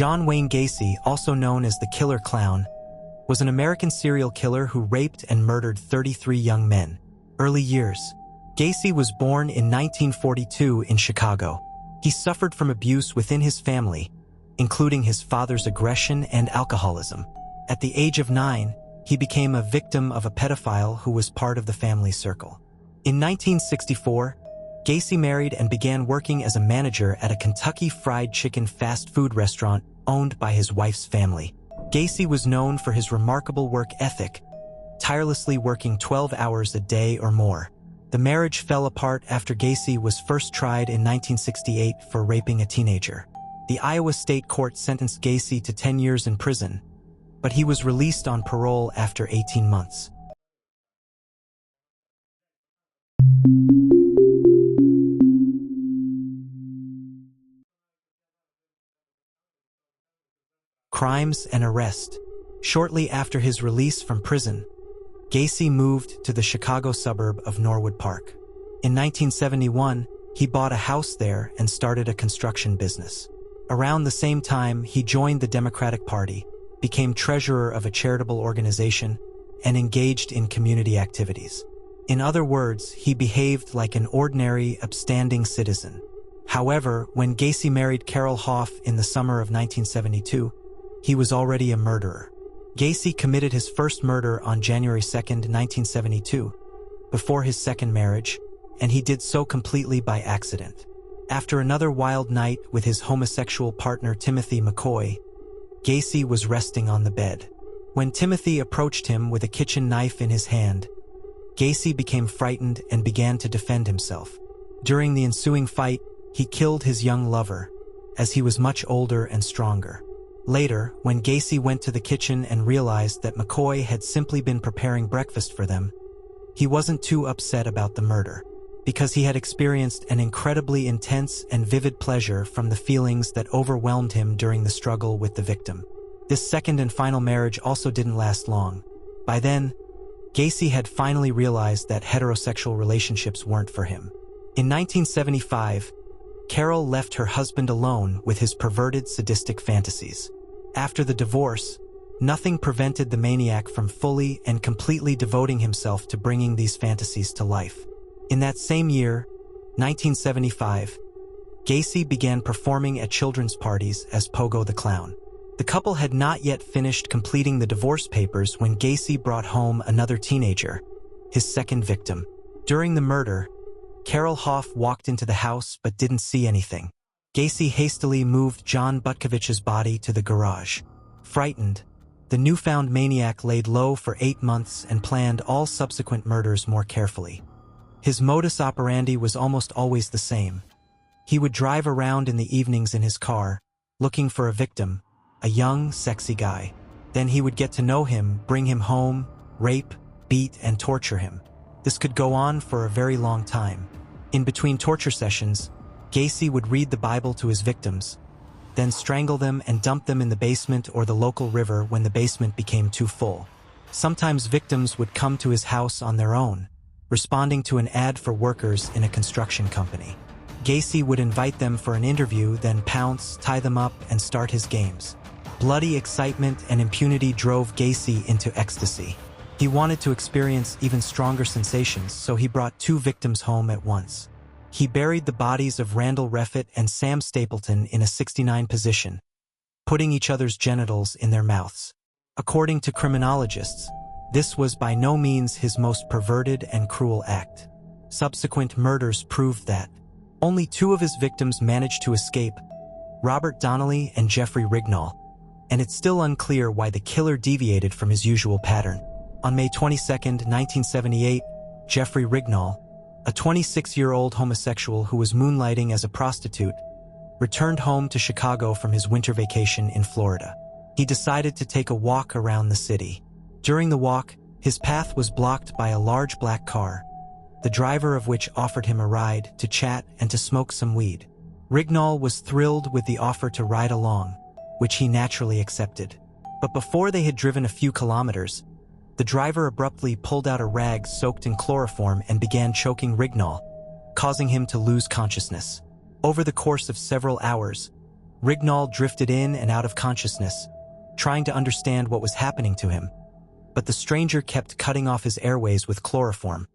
John Wayne Gacy, also known as the Killer Clown, was an American serial killer who raped and murdered 33 young men. Early years. Gacy was born in 1942 in Chicago. He suffered from abuse within his family, including his father's aggression and alcoholism. At the age of 9, he became a victim of a pedophile who was part of the family circle. In 1964, Gacy married and began working as a manager at a Kentucky Fried Chicken fast food restaurant owned by his wife's family. Gacy was known for his remarkable work ethic, tirelessly working 12 hours a day or more. The marriage fell apart after Gacy was first tried in 1968 for raping a teenager. The Iowa State Court sentenced Gacy to 10 years in prison, but he was released on parole after 18 months. Crimes and arrest. Shortly after his release from prison, Gacy moved to the Chicago suburb of Norwood Park. In 1971, he bought a house there and started a construction business. Around the same time, he joined the Democratic Party, became treasurer of a charitable organization, and engaged in community activities. In other words, he behaved like an ordinary, upstanding citizen. However, when Gacy married Carol Hoff in the summer of 1972, he was already a murderer. Gacy committed his first murder on January 2, 1972, before his second marriage, and he did so completely by accident. After another wild night with his homosexual partner Timothy McCoy, Gacy was resting on the bed. When Timothy approached him with a kitchen knife in his hand, Gacy became frightened and began to defend himself. During the ensuing fight, he killed his young lover, as he was much older and stronger. Later, when Gacy went to the kitchen and realized that McCoy had simply been preparing breakfast for them, he wasn't too upset about the murder, because he had experienced an incredibly intense and vivid pleasure from the feelings that overwhelmed him during the struggle with the victim. This second and final marriage also didn't last long. By then, Gacy had finally realized that heterosexual relationships weren't for him. In 1975, Carol left her husband alone with his perverted, sadistic fantasies. After the divorce, nothing prevented the maniac from fully and completely devoting himself to bringing these fantasies to life. In that same year, 1975, Gacy began performing at children's parties as Pogo the Clown. The couple had not yet finished completing the divorce papers when Gacy brought home another teenager, his second victim. During the murder, Carol Hoff walked into the house but didn't see anything. Gacy hastily moved John Butkovich's body to the garage. Frightened, the newfound maniac laid low for 8 months and planned all subsequent murders more carefully. His modus operandi was almost always the same. He would drive around in the evenings in his car, looking for a victim, a young, sexy guy. Then he would get to know him, bring him home, rape, beat, and torture him. This could go on for a very long time. In between torture sessions, Gacy would read the Bible to his victims, then strangle them and dump them in the basement or the local river when the basement became too full. Sometimes victims would come to his house on their own, responding to an ad for workers in a construction company. Gacy would invite them for an interview, then pounce, tie them up, and start his games. Bloody excitement and impunity drove Gacy into ecstasy. He wanted to experience even stronger sensations, so he brought 2 victims home at once. He buried the bodies of Randall Reffitt and Sam Stapleton in a 69 position, putting each other's genitals in their mouths. According to criminologists, this was by no means his most perverted and cruel act. Subsequent murders proved that. Only 2 of his victims managed to escape, Robert Donnelly and Jeffrey Rignall, and it's still unclear why the killer deviated from his usual pattern. On May 22, 1978, Jeffrey Rignall, a 26-year-old homosexual who was moonlighting as a prostitute, returned home to Chicago from his winter vacation in Florida. He decided to take a walk around the city. During the walk, his path was blocked by a large black car, the driver of which offered him a ride to chat and to smoke some weed. Rignall was thrilled with the offer to ride along, which he naturally accepted. But before they had driven a few kilometers, the driver abruptly pulled out a rag soaked in chloroform and began choking Rignall, causing him to lose consciousness. Over the course of several hours, Rignall drifted in and out of consciousness, trying to understand what was happening to him. But the stranger kept cutting off his airways with chloroform,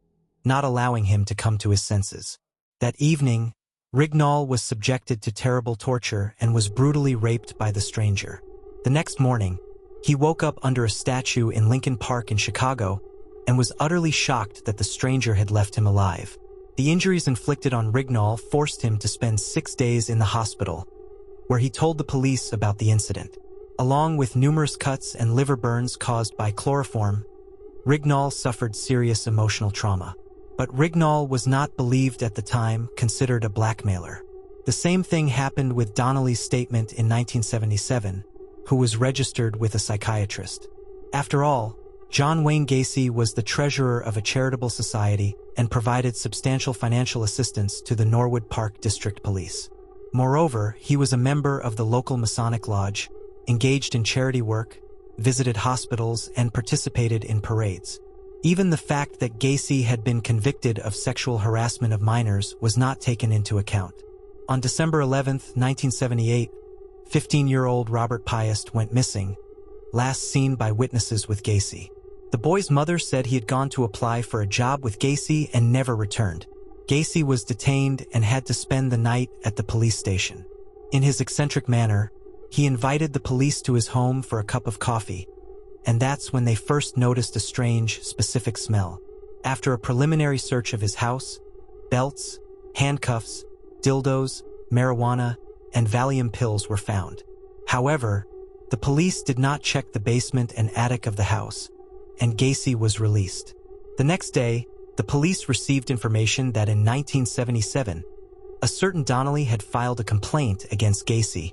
not allowing him to come to his senses. That evening, Rignall was subjected to terrible torture and was brutally raped by the stranger. The next morning, he woke up under a statue in Lincoln Park in Chicago and was utterly shocked that the stranger had left him alive. The injuries inflicted on Rignall forced him to spend 6 days in the hospital, where he told the police about the incident. Along with numerous cuts and liver burns caused by chloroform, Rignall suffered serious emotional trauma. But Rignall was not believed at the time, considered a blackmailer. The same thing happened with Donnelly's statement in 1977, who was registered with a psychiatrist. After all, John Wayne Gacy was the treasurer of a charitable society and provided substantial financial assistance to the Norwood Park District Police. Moreover, he was a member of the local Masonic Lodge, engaged in charity work, visited hospitals, and participated in parades. Even the fact that Gacy had been convicted of sexual harassment of minors was not taken into account. On December 11, 1978, 15-year-old Robert Piest went missing, last seen by witnesses with Gacy. The boy's mother said he had gone to apply for a job with Gacy and never returned. Gacy was detained and had to spend the night at the police station. In his eccentric manner, he invited the police to his home for a cup of coffee, and that's when they first noticed a strange, specific smell. After a preliminary search of his house, belts, handcuffs, dildos, marijuana, and Valium pills were found. However, the police did not check the basement and attic of the house, and Gacy was released. The next day, the police received information that in 1977, a certain Donnelly had filed a complaint against Gacy,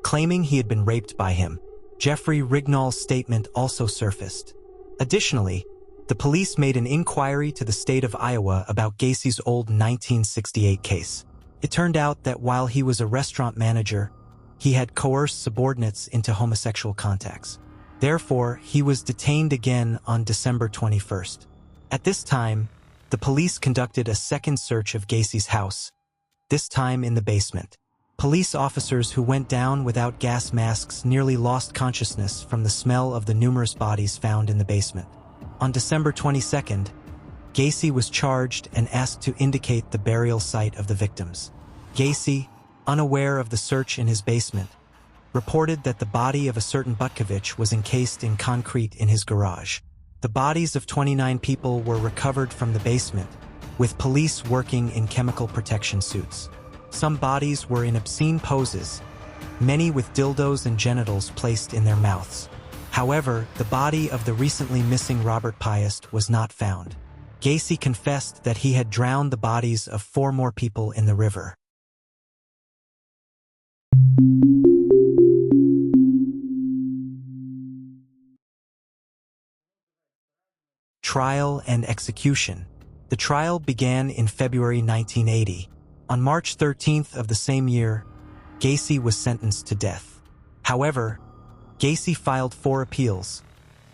claiming he had been raped by him. Jeffrey Rignall's statement also surfaced. Additionally, the police made an inquiry to the state of Iowa about Gacy's old 1968 case. It turned out that while he was a restaurant manager, he had coerced subordinates into homosexual contacts. Therefore, he was detained again on December 21st. At this time, the police conducted a second search of Gacy's house, this time in the basement. Police officers who went down without gas masks nearly lost consciousness from the smell of the numerous bodies found in the basement. On December 22nd, Gacy was charged and asked to indicate the burial site of the victims. Gacy, unaware of the search in his basement, reported that the body of a certain Butkovich was encased in concrete in his garage. The bodies of 29 people were recovered from the basement, with police working in chemical protection suits. Some bodies were in obscene poses, many with dildos and genitals placed in their mouths. However, the body of the recently missing Robert Piest was not found. Gacy confessed that he had drowned the bodies of 4 more people in the river. Trial and execution. The trial began in February 1980. On March 13th of the same year, Gacy was sentenced to death. However, Gacy filed 4 appeals,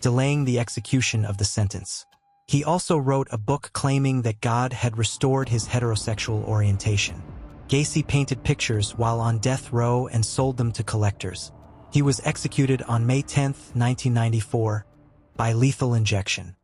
delaying the execution of the sentence. He also wrote a book claiming that God had restored his heterosexual orientation. Gacy painted pictures while on death row and sold them to collectors. He was executed on May 10, 1994, by lethal injection.